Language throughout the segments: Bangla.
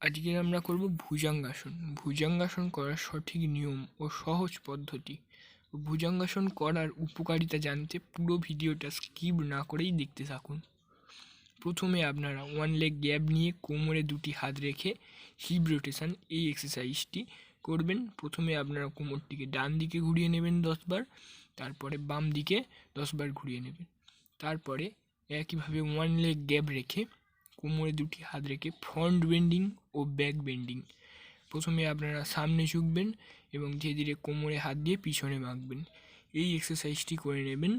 আজকে আমরা করব ভুজঙ্গাসন। ভুজঙ্গাসন করার সঠিক নিয়ম ও সহজ পদ্ধতি। ভুজঙ্গাসন করার উপকারিতা জানতে পুরো ভিডিওটা স্কিপ না করেই দেখতে থাকুন। প্রথমে আপনারা ওয়ান লেগ গ্যাপ নিয়ে কোমরে দুটি হাত রেখে হিপ রোটেশন এই এক্সারসাইজটি করবেন। প্রথমে আপনারা কোমরটিকে ডান দিকে ঘুরিয়ে নেবেন 10 বার, তারপরে বাম দিকে 10 বার ঘুরিয়ে নেবেন। তারপরে একইভাবে ওয়ান লেগ গ্যাপ রেখে কোমরে দুটি হাত রেখে ফ্রন্ট বেন্ডিং ও ব্যাক বেন্ডিং। প্রথমে আপনারা সামনে ঝুঁকবেন এবং ধীরে ধীরে কোমরে হাত দিয়ে পিছনে বাঁকবেন। এই এক্সারসাইজটি করে নেবেন।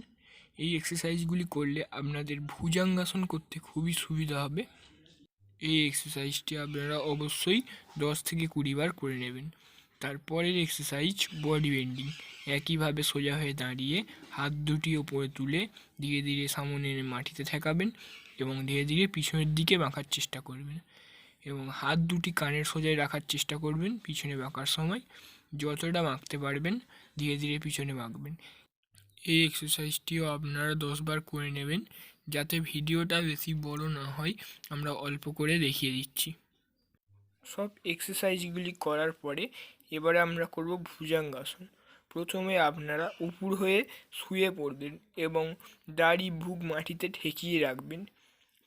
এই এক্সারসাইজগুলি করলে আপনাদের ভুজঙ্গাসন করতে খুবই সুবিধা হবে। এই এক্সারসাইজটি আপনারা অবশ্যই 10 থেকে 20 বার করে নেবেন। তারপরের এক্সারসাইজ বডি বেন্ডিং। একইভাবে সোজা হয়ে দাঁড়িয়ে হাত দুটি ওপরে তুলে ধীরে ধীরে সামনে এনে মাটিতে ঠেকাবেন এবং ধীরে ধীরে পিছনের দিকে বাঁকার চেষ্টা করবেন এবং হাত দুটি কানের সোজায় রাখার চেষ্টা করবেন। পিছনে বাঁকার সময় যতটা বাঁকতে পারবেন ধীরে ধীরে পিছনে বাঁকবেন। এই এক্সারসাইজটিও আপনারা 10 বার করে নেবেন। যাতে ভিডিওটা বেশি বড় না হয়, আমরা অল্প করে দেখিয়ে দিচ্ছি। সব এক্সারসাইজগুলি করার পরে এবারে আমরা করব ভুজঙ্গাসন। প্রথমে আপনারা উপুর হয়ে শুয়ে পড়বেন এবং দাড়ি বুক মাটিতে ঠেকিয়ে রাখবেন।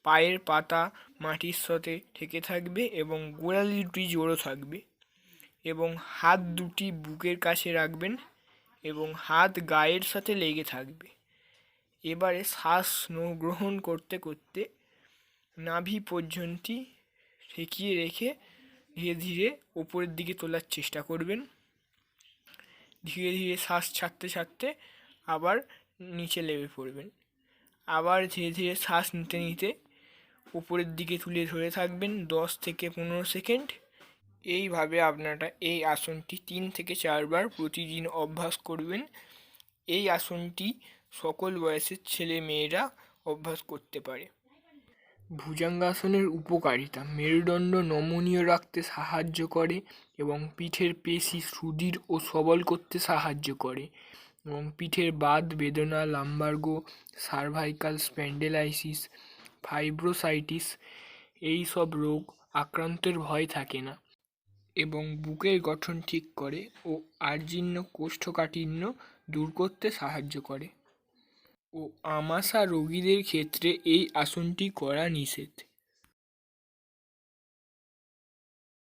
পায়ের পাতা মাটির সাথে ঠেকে থাকবে এবং গোড়ালি দুটি জোড়ো থাকবে এবং হাত দুটি বুকের কাছে রাখবেন এবং হাত গায়ের সাথে লেগে থাকবে। এবারে শ্বাস গ্রহণ করতে করতে নাভি পর্যন্ত ঠেকিয়ে রেখে ধীরে ধীরে ওপরের দিকে তোলার চেষ্টা করবেন। ধীরে ধীরে শ্বাস ছাড়তে ছাড়তে আবার নিচে নেমে পড়বেন। আবার ধীরে ধীরে শ্বাস নিতে নিতে উপরের দিকে তুলে ধরে থাকবেন 10 থেকে 15 সেকেন্ড। এইভাবে আপনারা এই আসনটি 3 থেকে 4 বার প্রতিদিন অভ্যাস করবেন। এই আসনটি সকল বয়সের ছেলে মেয়েরা অভ্যাস করতে পারে। ভুজঙ্গাসনের উপকারিতা: মেরুদণ্ড নমনীয় রাখতে সাহায্য করে এবং পিঠের পেশি সুদৃঢ় ও সবল করতে সাহায্য করে এবং পিঠের বাত বেদনা, লাম্বারগো, সার্ভাইকাল স্পন্ডেলাইসিস, ফাইব্রোসাইটিস এই সব রোগ আক্রান্তের ভয় থাকে না এবং বুকের গঠন ঠিক করে ও আর্জিন্ন কোষ্ঠকাঠিন্য দূর করতে সাহায্য করে ও আমাশা রোগীদের ক্ষেত্রে এই আসনটি করা নিষেধ।